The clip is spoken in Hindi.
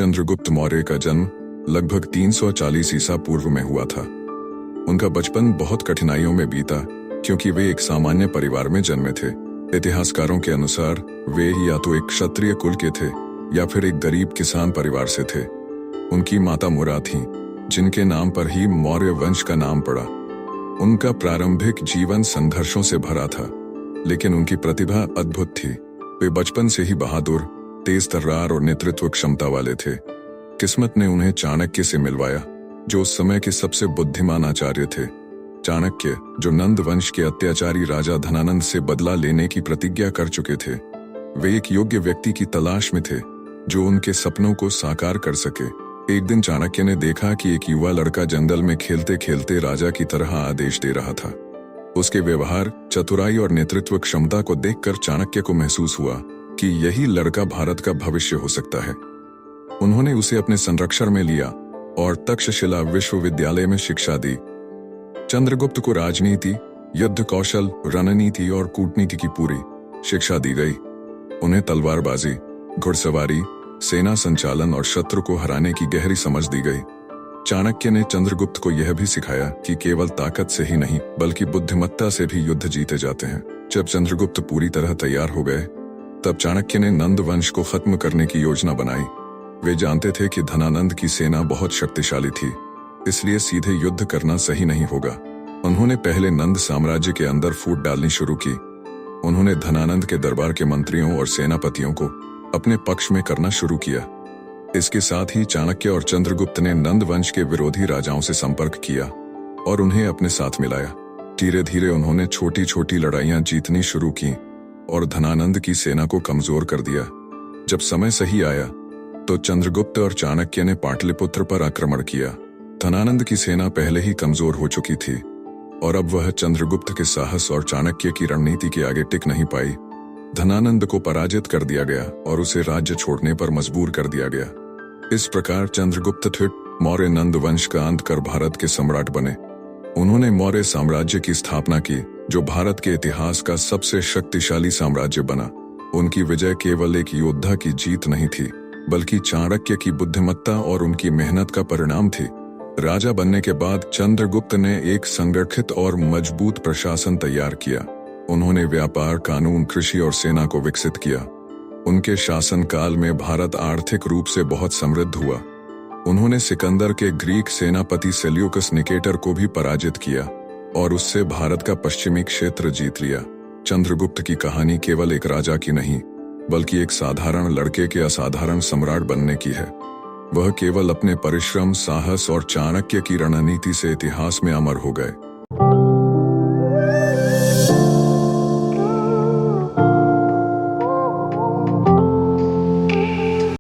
चंद्रगुप्त मौर्य का जन्म लगभग 340 ईसा पूर्व में हुआ था। उनका बचपन बहुत कठिनाइयों में बीता क्योंकि वे एक सामान्य परिवार में जन्मे थे। इतिहासकारों के अनुसार वे या तो एक क्षत्रिय कुल के थे या फिर एक गरीब किसान परिवार से थे। उनकी माता मुरा थीं, जिनके नाम पर ही मौर्य वंश का नाम पड़ा। उनका प्रारंभिक जीवन संघर्षों से भरा था, लेकिन उनकी प्रतिभा अद्भुत थी। वे बचपन से ही बहादुर, तेज तर्रार और नेतृत्व क्षमता वाले थे। किस्मत ने उन्हें चाणक्य से मिलवाया, जो उस समय के सबसे बुद्धिमान आचार्य थे। चाणक्य, जो नंद वंश के अत्याचारी राजा धनानंद से बदला लेने की प्रतिज्ञा कर चुके थे, वे एक योग्य व्यक्ति की तलाश में थे जो उनके सपनों को साकार कर सके। एक दिन चाणक्य ने देखा कि एक युवा लड़का जंगल में खेलते खेलते राजा की तरह आदेश दे रहा था। उसके व्यवहार, चतुराई और नेतृत्व क्षमता को देखकर चाणक्य को महसूस हुआ कि यही लड़का भारत का भविष्य हो सकता है। उन्होंने उसे अपने संरक्षण में लिया और तक्षशिला विश्वविद्यालय में शिक्षा दी। चंद्रगुप्त को राजनीति, युद्ध कौशल, रणनीति और कूटनीति की पूरी शिक्षा दी गई। उन्हें तलवारबाजी, घुड़सवारी, सेना संचालन और शत्रु को हराने की गहरी समझ दी गई। चाणक्य ने चंद्रगुप्त को यह भी सिखाया कि केवल ताकत से ही नहीं बल्कि बुद्धिमत्ता से भी युद्ध जीते जाते हैं। जब चंद्रगुप्त पूरी तरह तैयार हो गए, तब चाणक्य ने नंद वंश को खत्म करने की योजना बनाई। वे जानते थे कि धनानंद की सेना बहुत शक्तिशाली थी, इसलिए सीधे युद्ध करना सही नहीं होगा। उन्होंने पहले नंद साम्राज्य के अंदर फूट डालनी शुरू की। उन्होंने धनानंद के दरबार के मंत्रियों और सेनापतियों को अपने पक्ष में करना शुरू किया। इसके साथ ही चाणक्य और चंद्रगुप्त ने नंद वंश के विरोधी राजाओं से संपर्क किया और उन्हें अपने साथ मिलाया। धीरे धीरे उन्होंने छोटी छोटी लड़ाइयां जीतनी शुरू की और धनानंद की सेना को कमजोर कर दिया। जब समय सही आया तो चंद्रगुप्त और चाणक्य ने पाटलिपुत्र पर आक्रमण किया। धनानंद की सेना पहले ही कमजोर हो चुकी थी और अब वह चंद्रगुप्त के साहस और चाणक्य की रणनीति के आगे टिक नहीं पाई। धनानंद को पराजित कर दिया गया और उसे राज्य छोड़ने पर मजबूर कर दिया गया। इस प्रकार चंद्रगुप्त मौर्य नंद वंश का अंत कर भारत के सम्राट बने। उन्होंने मौर्य साम्राज्य की स्थापना की, जो भारत के इतिहास का सबसे शक्तिशाली साम्राज्य बना। उनकी विजय केवल एक योद्धा की जीत नहीं थी, बल्कि चाणक्य की बुद्धिमत्ता और उनकी मेहनत का परिणाम थी। राजा बनने के बाद चंद्रगुप्त ने एक संगठित और मजबूत प्रशासन तैयार किया। उन्होंने व्यापार, कानून, कृषि और सेना को विकसित किया। उनके शासनकाल में भारत आर्थिक रूप से बहुत समृद्ध हुआ। उन्होंने सिकंदर के ग्रीक सेनापति सेल्यूकस निकेटर को भी पराजित किया और उससे भारत का पश्चिमी क्षेत्र जीत लिया। चंद्रगुप्त की कहानी केवल एक राजा की नहीं, बल्कि एक साधारण लड़के के असाधारण सम्राट बनने की है। वह केवल अपने परिश्रम, साहस और चाणक्य की रणनीति से इतिहास में अमर हो गए।